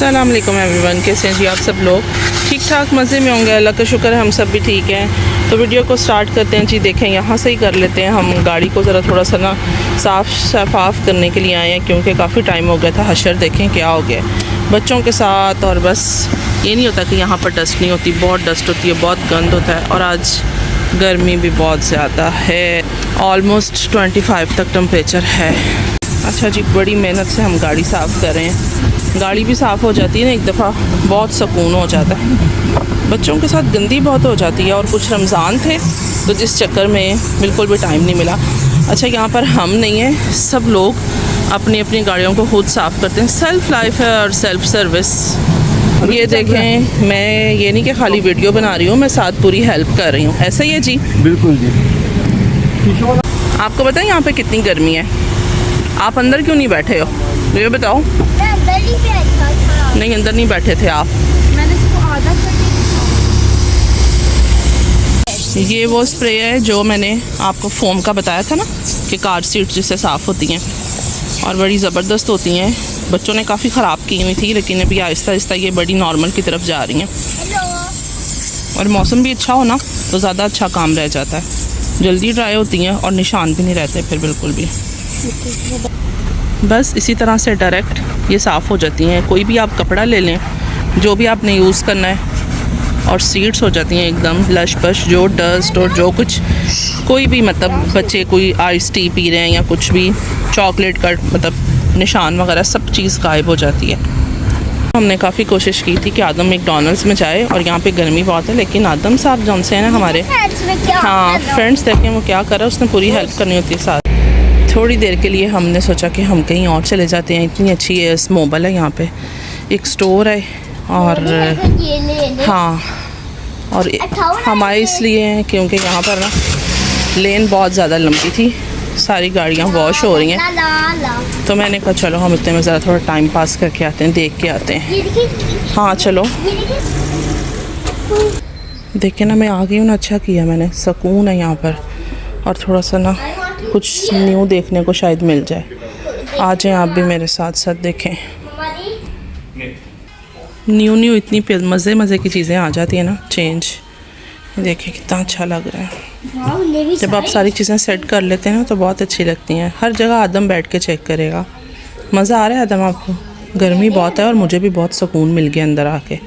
अस्सलाम वालेकुम एवरीवन, कैसे हैं जी आप सब लोग? ठीक ठाक मज़े में होंगे, अल्लाह का शुक्र है हम सब भी ठीक हैं। तो वीडियो को स्टार्ट करते हैं जी। देखें यहाँ से ही कर लेते हैं, हम गाड़ी को ज़रा थोड़ा सा ना साफ़ करने के लिए आए हैं क्योंकि काफ़ी टाइम हो गया था। हशर देखें क्या हो गया बच्चों के साथ। और बस ये नहीं होता कि यहाँ पर डस्ट नहीं होती, बहुत डस्ट होती है, बहुत गंद होता है। और आज गर्मी भी बहुत ज़्यादा है, ऑलमोस्ट 25 तक टेम्परेचर है। अच्छा जी, बड़ी मेहनत से हम गाड़ी साफ़ कर रहे हैं। गाड़ी भी साफ़ हो जाती है ना एक दफ़ा, बहुत सुकून हो जाता है। बच्चों के साथ गंदी बहुत हो जाती है। और कुछ रमज़ान थे तो जिस चक्कर में बिल्कुल भी टाइम नहीं मिला। अच्छा, यहाँ पर हम नहीं हैं, सब लोग अपनी अपनी गाड़ियों को खुद साफ़ करते हैं। सेल्फ़ लाइफ है और सेल्फ़ सर्विस। ये देखें, मैं ये नहीं कि खाली वीडियो बना रही हूँ, मैं साथ पूरी हेल्प कर रही हूँ। ऐसा ही है जी? बिल्कुल जी। आपको पता है यहाँ पे कितनी गर्मी है? आप अंदर क्यों नहीं बैठे हो, ये बताओ। नहीं, अंदर नहीं बैठे थे आप। मैंने इसको आधा ये वो स्प्रे है जो मैंने आपको फोम का बताया था ना कि कार सीट जिससे साफ़ होती हैं और बड़ी ज़बरदस्त होती हैं। बच्चों ने काफ़ी ख़राब की हुई थी, लेकिन अभी आहिस्ता आहिस्ता ये बड़ी नॉर्मल की तरफ जा रही हैं। और मौसम भी अच्छा हो ना तो ज़्यादा अच्छा काम रह जाता है, जल्दी ड्राई होती हैं और निशान भी नहीं रहते फिर बिल्कुल भी। बस इसी तरह से डायरेक्ट ये साफ़ हो जाती हैं। कोई भी आप कपड़ा ले लें, जो भी आपने यूज़ करना है, और सीट्स हो जाती हैं एकदम लश पश। जो डस्ट और जो कुछ कोई भी मतलब बच्चे कोई आइस टी पी रहे हैं या कुछ भी चॉकलेट का मतलब निशान वगैरह सब चीज़ गायब हो जाती है। हमने काफ़ी कोशिश की थी कि आदम मैकडॉनल्ड्स में जाए, और यहाँ पे गर्मी बहुत है, लेकिन आदम साहब जौन से हैं ना हमारे, हाँ फ्रेंड्स, देखें वो क्या कर रहा है, उसने पूरी हेल्प करनी होती है साथ। थोड़ी देर के लिए हमने सोचा कि हम कहीं और चले जाते हैं। इतनी अच्छी है मोबाइल है, यहाँ पे एक स्टोर है। और हाँ, और हम आए इसलिए हैं क्योंकि यहाँ पर ना लेन बहुत ज़्यादा लंबी थी, सारी गाड़ियाँ वॉश हो रही हैं। तो मैंने कहा चलो हम इतने में ज़रा थोड़ा टाइम पास करके आते हैं, देख के आते हैं। हाँ चलो, देखे ना मैं आ गई हूँ ना, अच्छा किया मैंने, सुकून है यहाँ पर। और थोड़ा सा ना कुछ न्यू देखने को शायद मिल जाए। आ जाएं आप भी मेरे साथ साथ, देखें न्यू इतनी मज़े की चीज़ें आ जाती हैं ना, चेंज। देखें कितना अच्छा लग रहा है। जब आप सारी चीज़ें सेट कर लेते हैं ना तो बहुत अच्छी लगती हैं। हर जगह आदम बैठ के चेक करेगा। मज़ा आ रहा है आदम आपको? गर्मी बहुत है और मुझे भी बहुत सुकून मिल गया अंदर आके।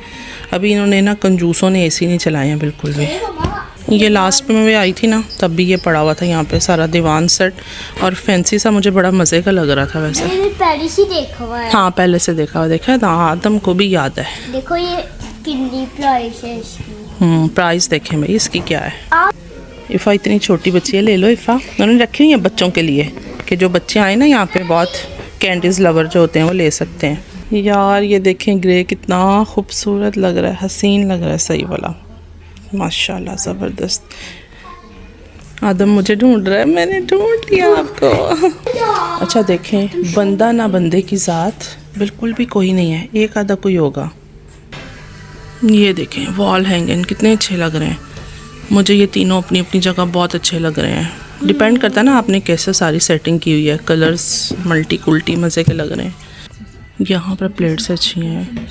अभी इन्होंने ना कंजूसों ने एसी नहीं चलाए हैं बिल्कुल भी। ये लास्ट में मैं आई थी ना तब भी ये पड़ा हुआ था यहाँ पे सारा दीवान सेट, और फैंसी सा, मुझे बड़ा मज़े का लग रहा था वैसे। पहले से देखा हुआ है। हाँ, पहले से देखा हुआ, देखा है ना, आदम को भी याद है। देखो ये कितनी प्राइस है इसकी। प्राइस देखें भाई इसकी क्या है। इफ़ा इतनी छोटी बच्ची है, ले लो इफ़ा। उन्होंने रखी हुई है बच्चों के लिए कि जो बच्चे आए ना यहाँ पे, बहुत कैंडीज़ लवर जो होते हैं वो ले सकते हैं। यार ये देखें ग्रे कितना खूबसूरत लग रहा है, हसीन लग रहा है, सही वाला, माशाल्लाह ज़बरदस्त। आदम मुझे ढूंढ रहा है, मैंने ढूंढ लिया आपको। अच्छा देखें, बंदा ना बंदे की ज़ात बिल्कुल भी कोई नहीं है, एक आधा कोई होगा। ये देखें वॉल हैंगिंग कितने अच्छे लग रहे हैं। मुझे ये तीनों अपनी अपनी जगह बहुत अच्छे लग रहे हैं। डिपेंड करता है ना आपने कैसे सारी सेटिंग की हुई है। कलर्स मल्टी कुल्टी मज़े के लग रहे हैं। यहाँ पर प्लेट्स अच्छी हैं,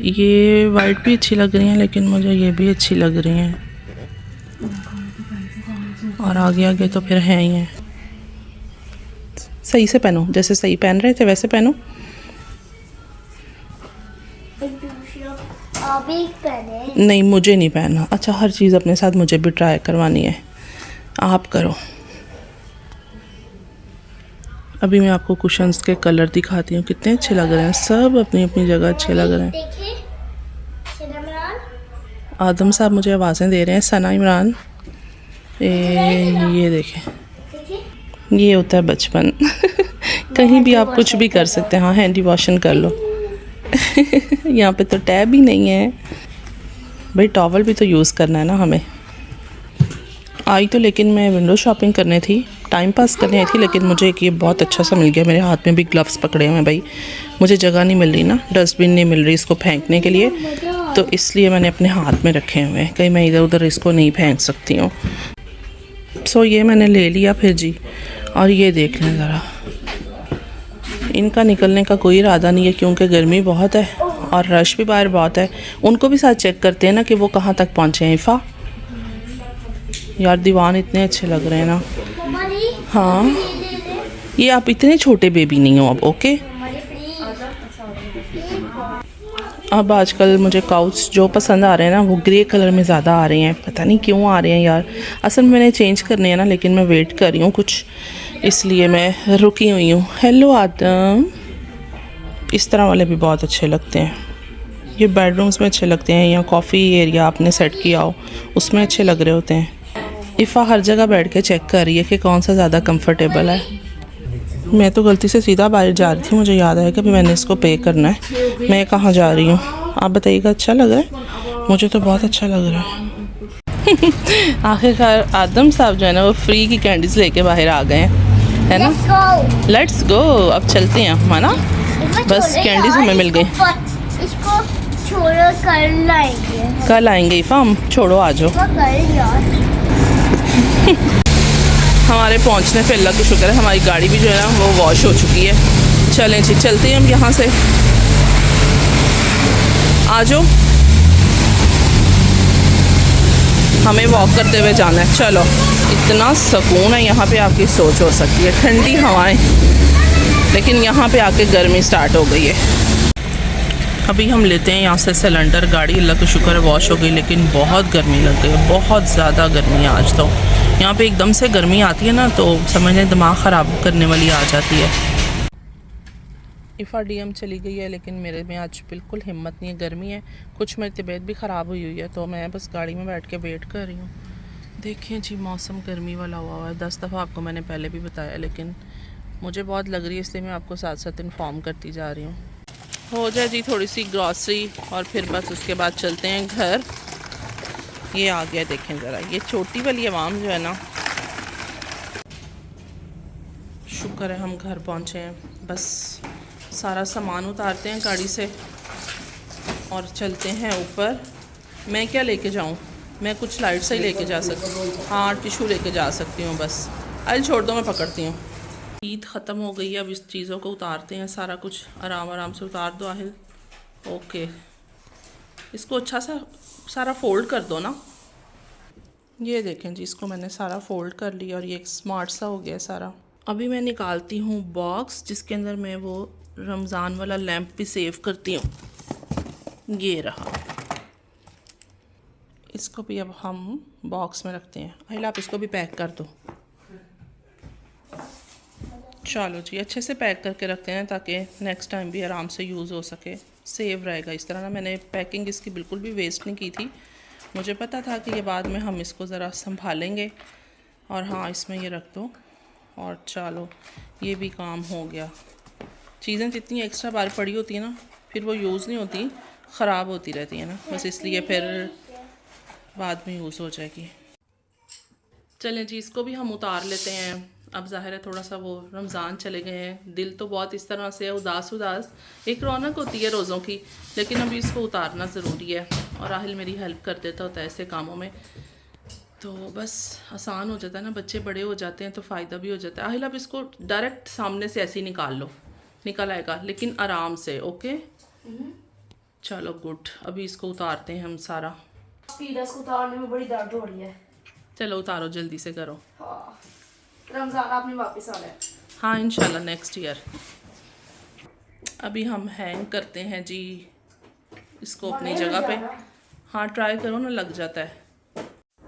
ये वाइट भी अच्छी लग रही हैं, लेकिन मुझे ये भी अच्छी लग रही हैं। और आगे तो फिर हैं ही हैं। सही से पहनो, जैसे सही पहन रहे थे वैसे पहनो। नहीं मुझे नहीं पहनना। अच्छा, हर चीज़ अपने साथ मुझे भी ट्राई करवानी है, आप करो। अभी मैं आपको कुशन्स के कलर दिखाती हूँ, कितने अच्छे लग रहे हैं, सब अपनी अपनी जगह अच्छे लग रहे हैं। आदम साहब मुझे आवाज़ें दे रहे हैं, सना इमरान। ये देखें, ये होता है बचपन। कहीं भी आप कुछ भी कर सकते हैं। हाँ, हैंडी वॉशन कर लो। यहाँ पे तो टैब ही नहीं है भाई, टॉवल भी तो यूज़ करना है ना हमें। आई तो लेकिन मैं विंडो शॉपिंग करने थी, टाइम पास करने आई थी, लेकिन मुझे एक ये बहुत अच्छा सा मिल गया। मेरे हाथ में भी ग्लव्स पकड़े हुए हैं भाई, मुझे जगह नहीं मिल रही ना, डस्टबिन नहीं मिल रही इसको फेंकने के लिए, तो इसलिए मैंने अपने हाथ में रखे हुए हैं, कहीं मैं इधर उधर इसको नहीं फेंक सकती हूँ। सो ये मैंने ले लिया फिर जी। और ये देख लें ज़रा, इनका निकलने का कोई इरादा नहीं है क्योंकि गर्मी बहुत है और रश भी बाहर बहुत है। उनको भी साथ चेक करते हैं ना कि वो कहाँ तक पहुँचे हैं। इफ़ा यार दीवान इतने अच्छे लग रहे हैं ना। हाँ ये आप इतने छोटे बेबी नहीं हो अब, ओके। अब आजकल मुझे काउच जो पसंद आ रहे हैं ना वो ग्रे कलर में ज़्यादा आ रहे हैं, पता नहीं क्यों आ रहे हैं यार। असल में मैंने चेंज करने हैं ना, लेकिन मैं वेट कर रही हूँ कुछ, इसलिए मैं रुकी हुई हूँ। हेलो आदम, इस तरह वाले भी बहुत अच्छे लगते हैं, ये बेडरूम्स में अच्छे लगते हैं, या कॉफ़ी एरिया आपने सेट किया हो उसमें अच्छे लग रहे होते हैं। इफ़ा हर जगह बैठ के चेक कर रही है कि कौन सा ज़्यादा कंफर्टेबल है। मैं तो गलती से सीधा बाहर जा रही थी, मुझे याद आया कि अभी मैंने इसको पे करना है। मैं कहाँ जा रही हूँ आप बताइएगा। अच्छा लग रहा है? मुझे तो बहुत अच्छा लग रहा है। आखिरकार आदम साहब जो है ना वो फ्री की कैंडीज लेके बाहर आ गए हैं, है ना। लेट्स गो, अब चलते हैं हम, है ना। बस कैंडीज हमें मिल गई। इसको छोड़ो, कल आएंगे। कल आएंगे इफ़ा हम, छोड़ो आ जाओ। हमारे पहुंचने पे अल्लाह का शुक्र है, हमारी गाड़ी भी जो है ना वो वॉश हो चुकी है। चलें जी चलते हैं हम यहाँ से, आ जाओ। हमें वॉक करते हुए जाना है। चलो, इतना सुकून है यहाँ पे, आपकी सोच हो सकती है। ठंडी हवाएं, लेकिन यहाँ पे आके गर्मी स्टार्ट हो गई है। अभी हम लेते हैं यहाँ से सिलेंडर। गाड़ी अल्लाह का शुक्र है वॉश हो गई, लेकिन बहुत गर्मी लग गई है, बहुत ज़्यादा गर्मी है आज तो। यहाँ पे एकदम से गर्मी आती है ना तो समझ दिमाग ख़राब करने वाली आ जाती है। इफ़ा डीएम चली गई है, लेकिन मेरे में आज बिल्कुल हिम्मत नहीं है, गर्मी है, कुछ मेरी तबीयत भी ख़राब हुई है, तो मैं बस गाड़ी में बैठ के वेट कर रही हूँ। देखिए जी मौसम गर्मी वाला हुआ है, 10 दफ़ा आपको मैंने पहले भी बताया, लेकिन मुझे बहुत लग रही है, इसलिए मैं आपको साथ साथ इन्फॉर्म करती जा रही हूँ। हो जाए जी थोड़ी सी ग्रॉसरी और फिर बस उसके बाद चलते हैं घर। ये आ गया, देखें ज़रा, ये छोटी वाली आवाम जो है ना, शुक्र है हम घर पहुँचे हैं। बस सारा सामान उतारते हैं गाड़ी से और चलते हैं ऊपर। मैं क्या लेके जाऊँ? मैं कुछ लाइट से ही लेके जा सकती हूँ। हाँ टिशू लेके जा सकती हूँ बस। अरे छोड़ दो, मैं पकड़ती हूँ। ईद ख़त्म हो गई है, अब इस चीज़ों को उतारते हैं, सारा कुछ आराम आराम से उतार दो आहिल। ओके, इसको अच्छा सा सारा फ़ोल्ड कर दो ना। ये देखें जी, इसको मैंने सारा फ़ोल्ड कर लिया और ये एक स्मार्ट सा हो गया सारा। अभी मैं निकालती हूँ बॉक्स, जिसके अंदर मैं वो रमज़ान वाला लैंप भी सेव करती हूँ। ये रहा, इसको भी अब हम बॉक्स में रखते हैं। आहिल आप इसको भी पैक कर दो। चलो जी, अच्छे से पैक करके रखते हैं ताकि नेक्स्ट टाइम भी आराम से यूज़ हो सके, सेव रहेगा इस तरह ना। मैंने पैकिंग इसकी बिल्कुल भी वेस्ट नहीं की थी, मुझे पता था कि ये बाद में हम इसको ज़रा संभालेंगे। और हाँ, इसमें ये रख दो और चलो ये भी काम हो गया। चीज़ें जितनी एक्स्ट्रा बार पड़ी होती है ना, फिर वो यूज़ नहीं होती, ख़राब होती रहती है ना, बस इसलिए फिर बाद में यूज़ हो जाएगी। चलें जी, इसको भी हम उतार लेते हैं। अब ज़ाहिर है थोड़ा सा वो रमज़ान चले गए हैं, दिल तो बहुत इस तरह से उदास उदास, एक रौनक होती है रोज़ों की, लेकिन अभी इसको उतारना ज़रूरी है। और आहिल मेरी हेल्प कर देता होता है ऐसे कामों में, तो बस आसान हो जाता है ना। बच्चे बड़े हो जाते हैं तो फ़ायदा भी हो जाता है। आहिल आप इसको डायरेक्ट सामने से ऐसे ही निकाल लो, निकल आएगा, लेकिन आराम से। ओके चलो गुड। अभी इसको उतारते हैं हम सारा। इसको उतारने में बड़ी दर्द हो रही है। चलो उतारो, जल्दी से करो। हाँ, रमज़ान आपने वापस आना है। हाँ इंशाल्लाह नेक्स्ट ईयर। अभी हम हैंग करते हैं जी इसको अपनी जगह पे। हाँ ट्राई करो ना, लग जाता है।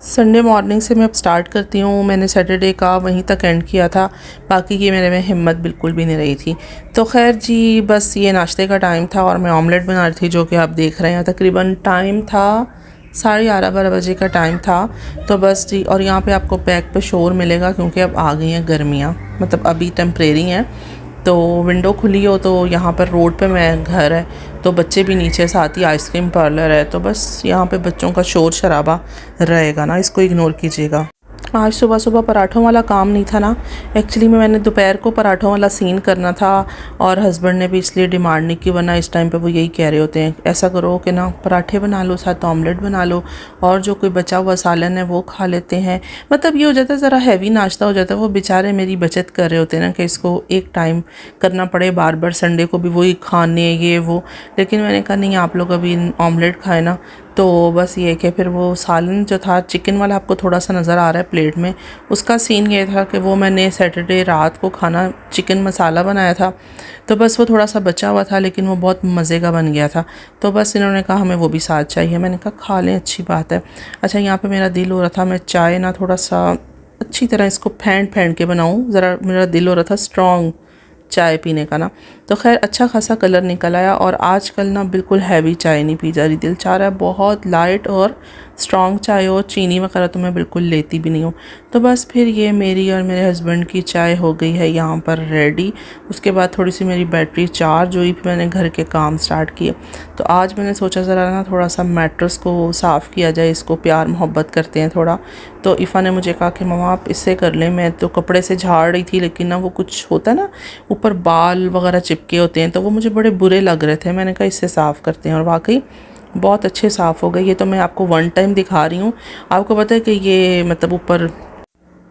संडे मॉर्निंग से मैं अब स्टार्ट करती हूँ। मैंने सैटरडे का वहीं तक एंड किया था, बाकी की मेरे में हिम्मत बिल्कुल भी नहीं रही थी। तो खैर जी, बस ये नाश्ते का टाइम था और मैं ऑमलेट बना रही थी, जो कि आप देख रहे हैं। तकरीबन टाइम था 11:30-12 बजे का टाइम था। तो बस जी, और यहाँ पे आपको बैक पे शोर मिलेगा क्योंकि अब आ गई हैं गर्मियाँ, मतलब अभी टेम्परेरी हैं। तो विंडो खुली हो तो यहाँ पर रोड पे मैं घर है, तो बच्चे भी नीचे, साथ ही आइसक्रीम पार्लर है, तो बस यहाँ पे बच्चों का शोर शराबा रहेगा ना, इसको इग्नोर कीजिएगा। आज सुबह सुबह पराठों वाला काम नहीं था ना, एक्चुअली में मैंने दोपहर को पराठों वाला सीन करना था और हस्बैंड ने भी इसलिए डिमांड नहीं की, वरना इस टाइम पे वो यही कह रहे होते हैं ऐसा करो कि ना पराठे बना लो, साथ ऑमलेट बना लो और जो कोई बचा हुआ सालन है वो खा लेते हैं। मतलब ये हो जाता है ज़रा हैवी नाश्ता हो जाता है। वो बेचारे मेरी बचत कर रहे होते हैं ना कि इसको एक टाइम करना पड़े, बार बार संडे को भी वही खाने ये वो, लेकिन मैंने कहा नहीं आप लोग अभी ऑमलेट खाए ना। तो बस ये कि फिर वो सालन जो था चिकन वाला आपको थोड़ा सा नज़र आ रहा है प्लेट में, उसका सीन ये था कि वो मैंने सैटरडे रात को खाना चिकन मसाला बनाया था, तो बस वो थोड़ा सा बचा हुआ था लेकिन वो बहुत मज़े का बन गया था। तो बस इन्होंने कहा हमें वो भी साथ चाहिए, मैंने कहा खा लें अच्छी बात है। अच्छा यहाँ पे मेरा दिल हो रहा था मैं चाय ना थोड़ा सा अच्छी तरह इसको फेंट के बनाऊँ, ज़रा मेरा दिल हो रहा था स्ट्रॉन्ग चाय पीने का ना। तो खैर अच्छा खासा कलर निकल आया और आजकल ना बिल्कुल हैवी चाय नहीं पी जा रही, दिल चाह रहा है बहुत लाइट और स्ट्रॉन्ग चाय हो, चीनी वगैरह तो मैं बिल्कुल लेती भी नहीं हूँ। तो बस फिर ये मेरी और मेरे हस्बैंड की चाय हो गई है यहाँ पर रेडी। उसके बाद थोड़ी सी मेरी बैटरी चार्ज हुई, फिर मैंने घर के काम स्टार्ट किए। तो आज मैंने सोचा ज़रा ना थोड़ा सा मैट्रेस को साफ़ किया जाए, इसको प्यार मोहब्बत करते हैं थोड़ा। तो इफ़ा ने मुझे कहा कि मम्मा आप इससे कर लें, मैं तो कपड़े से झाड़ रही थी लेकिन ना वो कुछ होता है ना ऊपर बाल वगैरह चिपके होते हैं, तो वो मुझे बड़े बुरे लग रहे थे। मैंने कहा इससे साफ़ करते हैं और वाकई बहुत अच्छे साफ़ हो गए। ये तो मैं आपको वन टाइम दिखा रही हूँ। आपको पता है कि ये मतलब ऊपर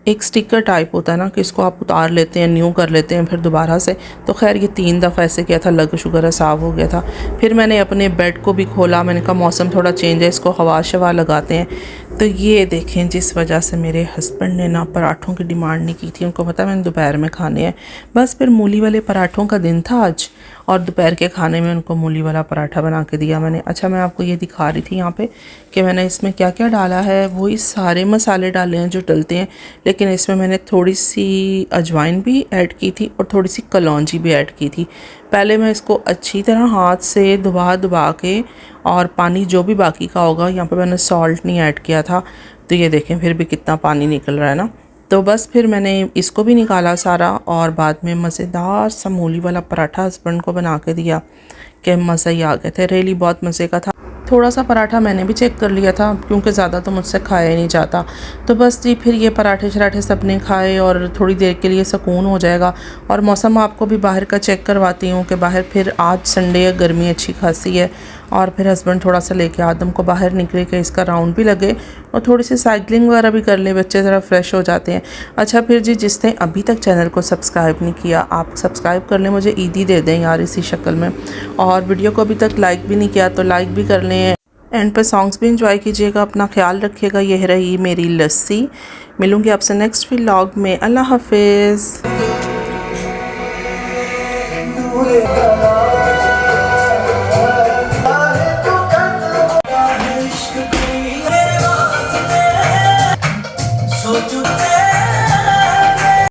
एक स्टिकर टाइप होता है ना कि इसको आप उतार लेते हैं, न्यू कर लेते हैं फिर दोबारा से। तो खैर ये 3 दफ़ा ऐसे किया था, लग शुगर है साफ़ हो गया था। फिर मैंने अपने बेड को भी खोला, मैंने कहा मौसम थोड़ा चेंज है, इसको हवा शवा लगाते हैं। तो ये देखें जिस वजह से मेरे हस्बैंड ने ना पराठों की डिमांड नहीं की थी, उनको पता मैंने दोपहर में खाने हैं, बस फिर मूली वाले पराठों का दिन था आज और दोपहर के खाने में उनको मूली वाला पराठा बना के दिया मैंने। अच्छा मैं आपको ये दिखा रही थी यहाँ पे कि मैंने इसमें क्या क्या डाला है, वही सारे मसाले डाले हैं जो डलते हैं, लेकिन इसमें मैंने थोड़ी सी अजवाइन भी ऐड की थी और थोड़ी सी कलौंजी भी ऐड की थी। पहले मैं इसको अच्छी तरह हाथ से दबा के और पानी जो भी बाकी का होगा, यहाँ पे मैंने सॉल्ट नहीं ऐड किया था, तो ये देखें फिर भी कितना पानी निकल रहा है ना। तो बस फिर मैंने इसको भी निकाला सारा और बाद में मज़ेदार सा मूली वाला पराठा हस्बैंड को बना के दिया कि मज़ा ही आ गया था, रियली बहुत मज़े का था। थोड़ा सा पराठा मैंने भी चेक कर लिया था क्योंकि ज़्यादा तो मुझसे खाया ही नहीं जाता। तो बस जी फिर ये पराठे शराठे सबने खाए और थोड़ी देर के लिए सुकून हो जाएगा। और मौसम आपको भी बाहर का चेक करवाती हूँ कि बाहर फिर आज संडे है, गर्मी अच्छी खासी है और फिर हस्बैंड थोड़ा सा लेके आदम को बाहर निकले कि इसका राउंड भी लगे और थोड़ी सी साइकिलिंग वगैरह भी कर ले, बच्चे ज़रा फ्रेश हो जाते हैं। अच्छा फिर जी जिसने अभी तक चैनल को सब्सक्राइब नहीं किया आप सब्सक्राइब कर लें, मुझे ईदी दे दें यार इसी शक्ल में। और वीडियो को अभी तक लाइक भी नहीं किया तो लाइक भी कर लें, एंड पे सॉन्ग्स भी इंजॉय कीजिएगा, अपना ख्याल रखिएगा। यह रही मेरी लस्सी, मिलूँगी आपसे नेक्स्ट व्लॉग में। अल्लाह हाफिज़। सोचू